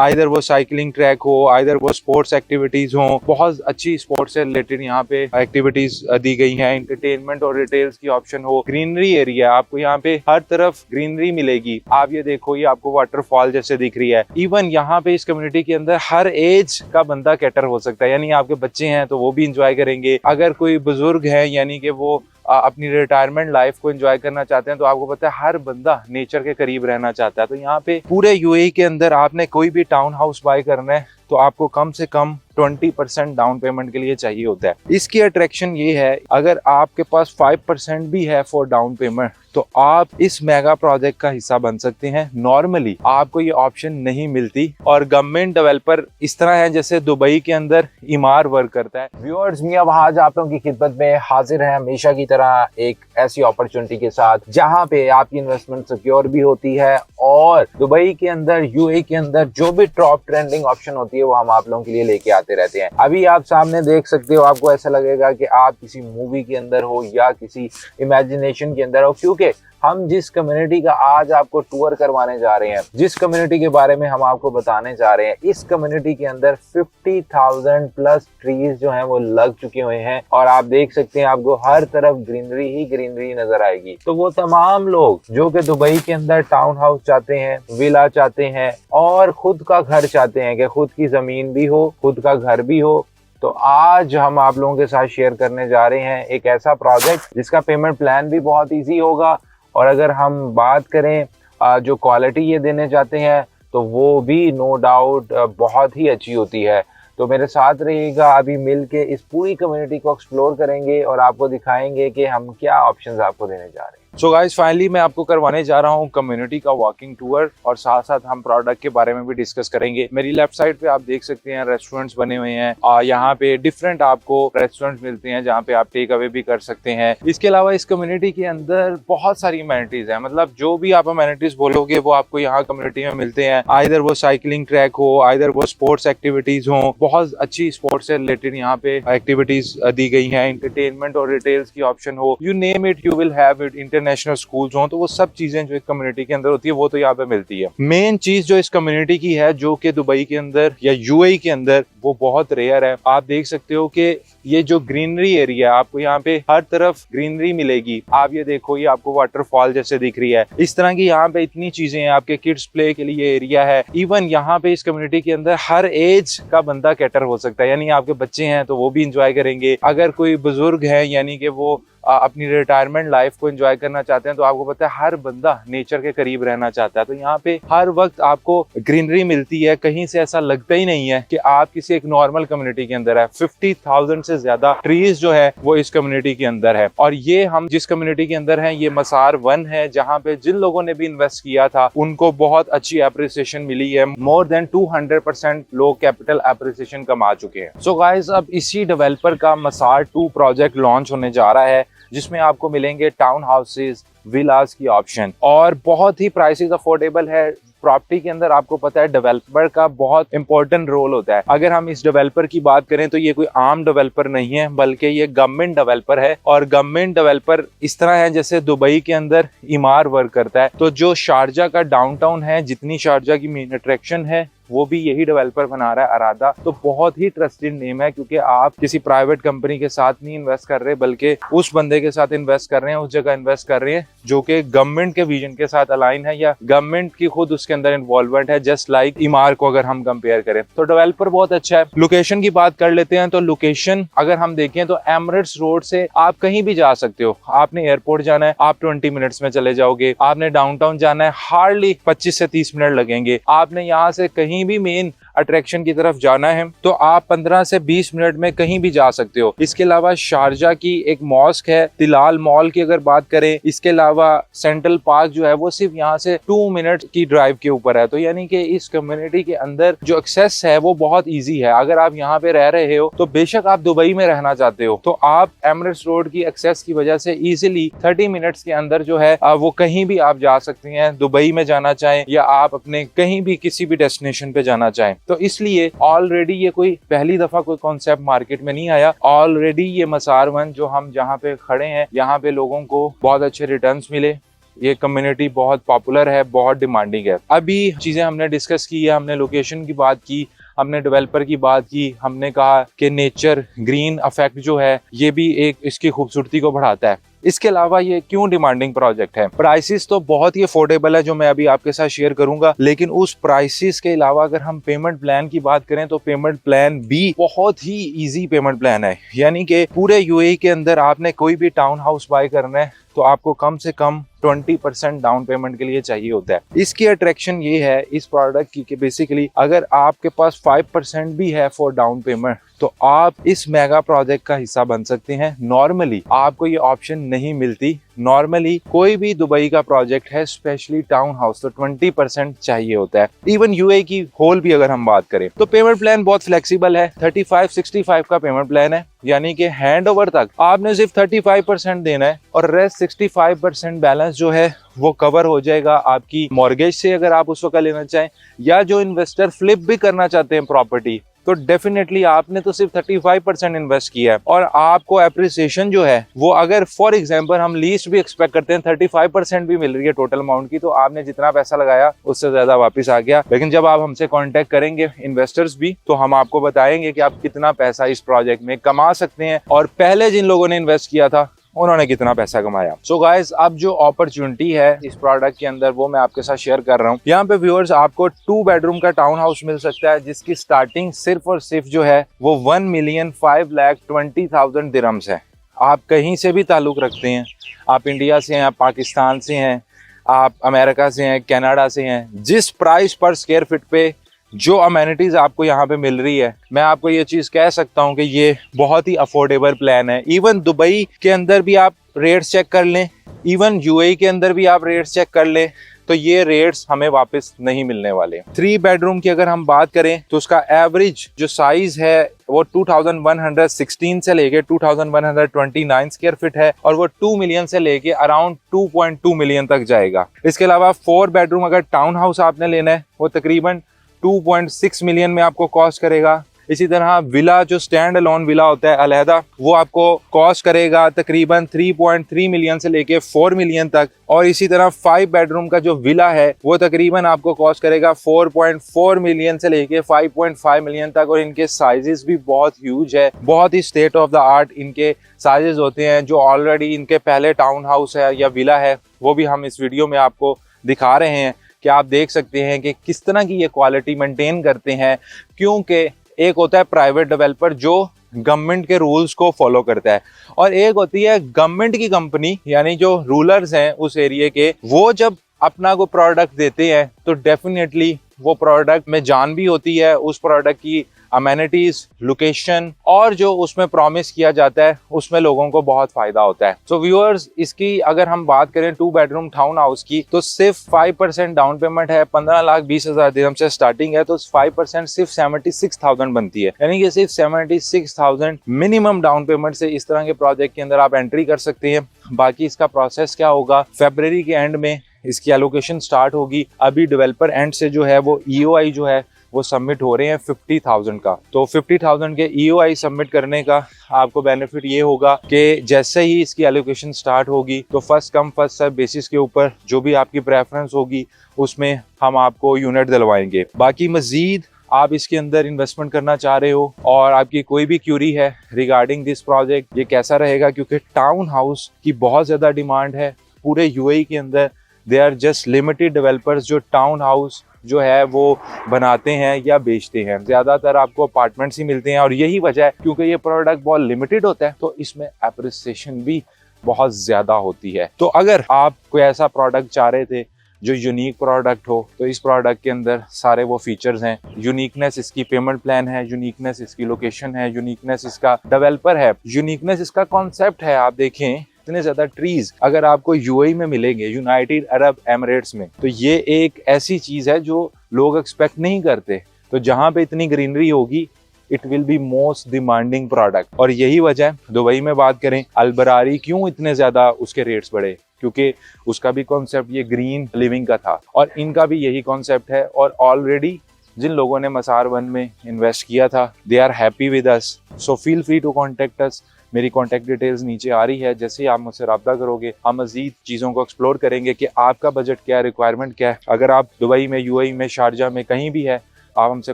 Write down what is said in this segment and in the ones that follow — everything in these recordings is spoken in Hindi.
आइदर वो साइकिलिंग ट्रैक हो, आइदर वो स्पोर्ट्स एक्टिविटीज हो, बहुत अच्छी स्पोर्ट्स से रिलेटेड यहाँ पे एक्टिविटीज दी गई हैं। एंटरटेनमेंट और रिटेल्स की ऑप्शन हो, ग्रीनरी एरिया, आपको यहाँ पे हर तरफ ग्रीनरी मिलेगी। आप ये देखो, ये आपको वाटरफॉल जैसे दिख रही है। इवन यहाँ पे इस कम्युनिटी के अंदर हर एज का बंदा कैटर हो सकता है, यानी आपके बच्चे हैं तो वो भी इंजॉय करेंगे। अगर कोई बुजुर्ग है यानी कि वो अपनी रिटायरमेंट लाइफ को एंजॉय करना चाहते हैं, तो आपको पता है हर बंदा नेचर के करीब रहना चाहता है। तो यहाँ पे पूरे यूएई के अंदर आपने कोई भी टाउन हाउस बाय करना है तो आपको कम से कम 20% डाउन पेमेंट के लिए चाहिए होता है। इसकी अट्रैक्शन ये है, अगर आपके पास 5% भी है फॉर डाउन पेमेंट तो आप इस मेगा प्रोजेक्ट का हिस्सा बन सकते हैं। नॉर्मली आपको ये ऑप्शन नहीं मिलती और गवर्नमेंट डेवलपर इस तरह है जैसे दुबई के अंदर इमार वर्क करता है। व्यूअर्स, मियां वहाज आप लोगों की खिदमत में हाजिर है हमेशा की तरह एक ऐसी अपॉर्चुनिटी के साथ जहां पे आपकी इन्वेस्टमेंट सिक्योर भी होती है और दुबई के अंदर, यूएई के अंदर जो भी टॉप ट्रेंडिंग ऑप्शन होती है वो हम आप लोगों के लिए लेके आते रहते हैं। अभी आप सामने देख सकते हो, आपको ऐसा लगेगा कि आप किसी मूवी के अंदर हो या किसी इमेजिनेशन के अंदर हो, क्योंकि हम जिस कम्युनिटी का आज आपको टूर करवाने जा रहे हैं, जिस कम्युनिटी के बारे में हम आपको बताने जा रहे हैं, इस कम्युनिटी के अंदर 50,000 प्लस ट्रीज जो हैं वो लग चुके हुए हैं और आप देख सकते हैं आपको हर तरफ ग्रीनरी ही ग्रीनरी नजर आएगी। तो वो तमाम लोग जो कि दुबई के अंदर टाउन हाउस चाहते हैं, विला चाहते हैं और खुद का घर चाहते हैं कि खुद की जमीन भी हो, खुद का घर भी हो, तो आज हम आप लोगों के साथ शेयर करने जा रहे हैं एक ऐसा प्रोजेक्ट जिसका पेमेंट प्लान भी बहुत ईजी होगा। और अगर हम बात करें जो क्वालिटी ये देने चाहते हैं तो वो भी नो डाउट बहुत ही अच्छी होती है। तो मेरे साथ रहिएगा, अभी मिल के इस पूरी कम्युनिटी को एक्सप्लोर करेंगे और आपको दिखाएंगे कि हम क्या ऑप्शंस आपको देने जा रहे हैं। सो गाइस, फाइनली मैं आपको करवाने जा रहा हूँ कम्युनिटी का वॉकिंग टूर और साथ साथ हम प्रोडक्ट के बारे में भी डिस्कस करेंगे। मेरी लेफ्ट साइड पे आप देख सकते हैं रेस्टोरेंट्स बने हुए हैं और यहाँ पे डिफरेंट आपको रेस्टोरेंट्स मिलते हैं जहाँ पे आप टेक अवे भी कर सकते हैं। इसके अलावा इस कम्युनिटी के अंदर बहुत सारी अमेनिटीज हैं, मतलब जो भी आप अमेनिटीज बोलोगे वो आपको यहाँ कम्युनिटी में मिलते हैं। आइदर वो साइकिलिंग ट्रैक हो, आइदर वो स्पोर्ट्स एक्टिविटीज हो, बहुत अच्छी स्पोर्ट्स से रिलेटेड यहाँ पे एक्टिविटीज दी गई है। एंटरटेनमेंट और रिटेल्स की ऑप्शन हो, you name it you will have it. International schools हो, तो वो सब चीजें जो एक कम्युनिटी के अंदर होती है वो तो यहाँ पे मिलती है। मेन चीज जो इस कम्युनिटी की है, जो कि दुबई के अंदर या यूएई के अंदर वो बहुत रेयर है। आप देख सकते हो कि ये जो ग्रीनरी एरिया है, आपको यहाँ पे हर तरफ ग्रीनरी मिलेगी। आप ये देखो, ये आपको वाटरफॉल जैसे दिख रही है। इस तरह की यहाँ पे इतनी चीजें हैं, आपके किड्स प्ले के लिए एरिया है। इवन यहाँ पे इस कम्युनिटी के अंदर हर एज का बंदा कैटर हो सकता है, यानी आपके बच्चे हैं तो वो भी इंजॉय करेंगे। अगर कोई बुजुर्ग है यानी कि वो अपनी रिटायरमेंट लाइफ को एंजॉय करना चाहते हैं, तो आपको पता है हर बंदा नेचर के करीब रहना चाहता है। तो यहाँ पे हर वक्त आपको ग्रीनरी मिलती है, कहीं से ऐसा लगता ही नहीं है कि आप किसी एक नॉर्मल कम्युनिटी के अंदर है। 50,000 से ज्यादा ट्रीज जो है वो इस कम्युनिटी के अंदर है। और ये हम जिस कम्युनिटी के अंदर है, ये मसार 1 है, जहाँ पे जिन लोगों ने भी इन्वेस्ट किया था उनको बहुत अच्छी एप्रिसिएशन मिली है। मोर देन 200% लोग कैपिटल एप्रिसिएशन कमा चुके हैं। सो गाइस, अब इसी डेवलपर का मसार 2 प्रोजेक्ट लॉन्च होने जा रहा है, जिसमें आपको मिलेंगे टाउन हाउसेज, विलास की ऑप्शन और बहुत ही प्राइसेस अफोर्डेबल है। प्रॉपर्टी के अंदर आपको पता है डेवलपर का बहुत इंपॉर्टेंट रोल होता है। अगर हम इस डेवलपर की बात करें तो ये कोई आम डेवलपर नहीं है, बल्कि ये गवर्नमेंट डेवलपर है। और गवर्नमेंट डेवलपर इस तरह है जैसे दुबई के अंदर इमार वर्क करता है। तो जो शारजा का डाउनटाउन है, जितनी शारजा की मेन अट्रैक्शन है, वो भी यही डेवलपर बना रहा है, अरादा। तो बहुत ही ट्रस्टेड नेम है, क्योंकि आप किसी प्राइवेट कंपनी के साथ नहीं इन्वेस्ट कर रहे, बल्कि उस बंदे के साथ इन्वेस्ट कर रहे हैं, उस जगह इन्वेस्ट कर रहे हैं जो कि गवर्नमेंट के विजन के साथ अलाइन है या गवर्नमेंट की खुद उसके अंदर इन्वॉल्वमेंट है, जस्ट लाइक इमार को अगर हम कंपेयर करें। तो डेवलपर बहुत अच्छा है। लोकेशन की बात कर लेते हैं, तो लोकेशन अगर हम देखें तो एमिरेट्स रोड से आप कहीं भी जा सकते हो। आपने एयरपोर्ट जाना है, आप 20 मिनट्स में चले जाओगे। आपने डाउनटाउन जाना है, हार्डली 25 से 30 मिनट लगेंगे। आपने यहाँ से कहीं भी मेन अट्रैक्शन की तरफ जाना है तो आप 15 से 20 मिनट में कहीं भी जा सकते हो। इसके अलावा शारजा की एक मॉस्क है, तिलाल मॉल की अगर बात करें, इसके अलावा सेंट्रल पार्क जो है वो सिर्फ यहाँ से 2 मिनट की ड्राइव के ऊपर है। तो यानी कि इस कम्युनिटी के अंदर जो एक्सेस है वो बहुत ईजी है। अगर आप यहाँ पे रह रहे हो तो बेशक आप दुबई में रहना चाहते हो तो आप एमिरेट्स रोड की एक्सेस की वजह से इजिली 30 मिनट्स के अंदर जो है वो कहीं भी आप जा सकते हैं, दुबई में जाना चाहें या आप अपने कहीं भी किसी भी डेस्टिनेशन पे जाना चाहें। तो इसलिए ऑलरेडी ये कोई पहली दफा कोई कॉन्सेप्ट मार्केट में नहीं आया। ऑलरेडी ये मसार 1 जो हम जहाँ पे खड़े हैं, यहाँ पे लोगों को बहुत अच्छे रिटर्न्स मिले। ये कम्युनिटी बहुत पॉपुलर है, बहुत डिमांडिंग है। अभी चीजें हमने डिस्कस की है, हमने लोकेशन की बात की, हमने डेवलपर की बात की, हमने कहा कि नेचर ग्रीन इफेक्ट जो है ये भी एक इसकी खूबसूरती को बढ़ाता है। इसके अलावा ये क्यों डिमांडिंग प्रोजेक्ट है? प्राइसेस तो बहुत ही अफोर्डेबल है जो मैं अभी आपके साथ शेयर करूंगा, लेकिन उस प्राइसेस के अलावा अगर हम पेमेंट प्लान की बात करें तो पेमेंट प्लान भी बहुत ही इजी पेमेंट प्लान है। यानी कि पूरे यूएई के अंदर आपने कोई भी टाउन हाउस बाय करना है तो आपको कम से कम 20% डाउन पेमेंट के लिए चाहिए होता है। इसकी अट्रैक्शन ये है इस प्रोडक्ट की कि बेसिकली अगर आपके पास 5% भी है फॉर डाउन पेमेंट तो आप इस मेगा प्रोजेक्ट का हिस्सा बन सकते हैं। नॉर्मली आपको ये ऑप्शन नहीं मिलती। नॉर्मली कोई भी दुबई का प्रोजेक्ट है, स्पेशली टाउन हाउस, तो 20% चाहिए होता है। इवन यूएई की होल भी अगर हम बात करें तो पेमेंट प्लान बहुत फ्लेक्सिबल है। 35-65 का पेमेंट प्लान है, यानी कि हैंड ओवर तक आपने सिर्फ 35% देना है और रेस्ट 65% बैलेंस जो है वो कवर हो जाएगा आपकी मॉर्गेज से, अगर आप उस वक्त लेना चाहें, या जो इन्वेस्टर फ्लिप भी करना चाहते हैं प्रॉपर्टी, तो डेफिनेटली आपने तो सिर्फ 35% इन्वेस्ट किया है और आपको एप्रिसिएशन जो है वो, अगर फॉर एग्जांपल हम लीस्ट भी एक्सपेक्ट करते हैं 35% भी मिल रही है टोटल अमाउंट की, तो आपने जितना पैसा लगाया उससे ज्यादा वापस आ गया। लेकिन जब आप हमसे कांटेक्ट करेंगे इन्वेस्टर्स भी, तो हम आपको बताएंगे कि आप कितना पैसा इस प्रोजेक्ट में कमा सकते हैं और पहले जिन लोगों ने इन्वेस्ट किया था उन्होंने कितना पैसा कमाया। सो गाइस, अब जो अपॉर्चुनिटी है इस प्रोडक्ट के अंदर वो मैं आपके साथ शेयर कर रहा हूँ। यहाँ पे व्यूअर्स आपको 2 बेडरूम का टाउन हाउस मिल सकता है जिसकी स्टार्टिंग सिर्फ और सिर्फ जो है वो 1,05,20,000 दिरहम्स है। आप कहीं से भी ताल्लुक रखते हैं, आप इंडिया से हैं, आप पाकिस्तान से हैं, आप अमेरिका से हैं, कनाडा से हैं, जिस प्राइस पर स्क्वायर फीट पे जो अमेनिटीज आपको यहाँ पे मिल रही है, मैं आपको ये चीज कह सकता हूँ कि ये बहुत ही अफोर्डेबल प्लान है। इवन दुबई के अंदर भी आप रेट्स चेक कर लें, इवन यूएई के अंदर भी आप रेट्स चेक कर लें, तो ये रेट्स हमें वापस नहीं मिलने वाले। 3 बेडरूम की अगर हम बात करें तो उसका एवरेज जो साइज है वो 2116 से लेके 2129 स्क्वायर फीट है और वो 2 मिलियन से लेके अराउंड 2.2 मिलियन तक जाएगा। इसके अलावा 4 बेडरूम अगर टाउन हाउस आपने लेना है वो तकरीबन 2.6 मिलियन में आपको कॉस्ट करेगा। इसी तरह विला जो स्टैंड अलोन विला होता है अलहदा, वो आपको कॉस्ट करेगा तकरीबन 3.3 मिलियन से लेके 4 मिलियन तक। और इसी तरह 5 बेडरूम का जो विला है वो तकरीबन आपको कॉस्ट करेगा 4.4 मिलियन से लेके 5.5 मिलियन तक। और इनके साइजेस भी बहुत ह्यूज है, बहुत ही स्टेट ऑफ द आर्ट इनके साइजेस होते हैं। जो ऑलरेडी इनके पहले टाउन हाउस है या विला है वो भी हम इस वीडियो में आपको दिखा रहे हैं कि आप देख सकते हैं कि किस तरह की ये क्वालिटी मेंटेन करते हैं। क्योंकि एक होता है प्राइवेट डेवलपर जो गवर्नमेंट के रूल्स को फॉलो करता है, और एक होती है गवर्नमेंट की कंपनी, यानी जो रूलर्स हैं उस एरिया के, वो जब अपना को प्रोडक्ट देते हैं तो डेफिनेटली वो प्रोडक्ट में जान भी होती है, उस प्रोडक्ट की अमेनिटीज, लोकेशन और जो उसमें प्रॉमिस किया जाता है उसमें लोगों को बहुत फायदा होता है। सो व्यूअर्स, इसकी अगर हम बात करें 2 बेडरूम टाउन हाउस की तो सिर्फ 5% डाउन पेमेंट है, 15,20,000 दिरहम से स्टार्टिंग है, तो 5% सिर्फ 76,000 बनती है। यानी कि सिर्फ 76,000 मिनिमम डाउन पेमेंट से इस तरह के प्रोजेक्ट के अंदर आप एंट्री कर सकते हैं। बाकी इसका प्रोसेस क्या होगा, फरवरी के एंड में इसकी एलोकेशन स्टार्ट होगी। अभी डेवलपर एंड से जो है वो EOI जो है वो सबमिट हो रहे हैं 50,000 का। तो 50,000 के EOI सबमिट करने का आपको बेनिफिट ये होगा कि जैसे ही इसकी एलोकेशन स्टार्ट होगी तो first come first serve basis के ऊपर जो भी आपकी प्रेफरेंस होगी उसमें हम आपको यूनिट दिलवाएंगे। बाकी मजीद आप इसके अंदर इन्वेस्टमेंट करना चाह रहे हो और आपकी कोई भी क्यूरी है रिगार्डिंग दिस प्रोजेक्ट, ये कैसा रहेगा, क्योंकि टाउन हाउस की बहुत ज़्यादा डिमांड है पूरे यूएई के अंदर। They are just limited developers जो टाउन हाउस जो है वो बनाते हैं या बेचते हैं। ज्यादातर आपको अपार्टमेंट्स ही मिलते हैं और यही वजह है क्योंकि ये प्रोडक्ट बहुत लिमिटेड होता है तो इसमें एप्रिसिएशन भी बहुत ज्यादा होती है। तो अगर आप कोई ऐसा प्रोडक्ट चाह रहे थे जो यूनिक प्रोडक्ट हो तो इस प्रोडक्ट के अंदर सारे वो फीचर्स हैं। यूनिकनेस इसकी पेमेंट प्लान है, यूनिकनेस इसकी लोकेशन है, यूनिकनेस इसका डेवलपर है, यूनिकनेस इसका कॉन्सेप्ट है। आप देखें इतने ज्यादा ट्रीज अगर आपको यूएई में मिलेंगे, यूनाइटेड अरब एमिरेट्स में, तो ये एक ऐसी चीज है जो लोग एक्सपेक्ट नहीं करते। तो जहां पे इतनी ग्रीनरी होगी it will be most demanding product. और यही वजह है दुबई में बात करें अल-बरारी क्यों इतने ज्यादा उसके रेट्स बढ़े, क्योंकि उसका भी कॉन्सेप्ट ये ग्रीन लिविंग का था और इनका भी यही कॉन्सेप्ट है। और ऑलरेडी जिन लोगों ने मसार वन में इन्वेस्ट किया था they are happy with us, so feel free to contact us. मेरी कॉन्टैक्ट डिटेल्स नीचे आ रही है, जैसे ही आप मुझसे रब्ता करोगे हम मजीद चीज़ों को एक्सप्लोर करेंगे कि आपका बजट क्या है, रिक्वायरमेंट क्या है। अगर आप दुबई में, यूएई में, शारजा में कहीं भी है, आप हमसे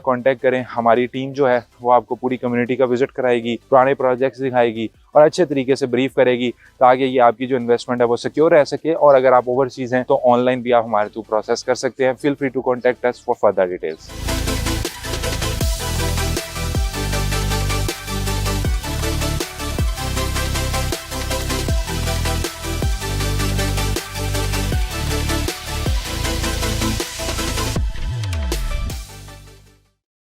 कांटेक्ट करें। हमारी टीम जो है वो आपको पूरी कम्युनिटी का विजिट कराएगी, पुराने प्रोजेक्ट्स दिखाएगी और अच्छे तरीके से ब्रीफ करेगी, ताकि ये आपकी जो इन्वेस्टमेंट है वो सिक्योर रह सके। और अगर आप ओवरसीज़ हैं तो ऑनलाइन भी आप हमारे थ्रू प्रोसेस कर सकते हैं। Feel free to contact us for further details.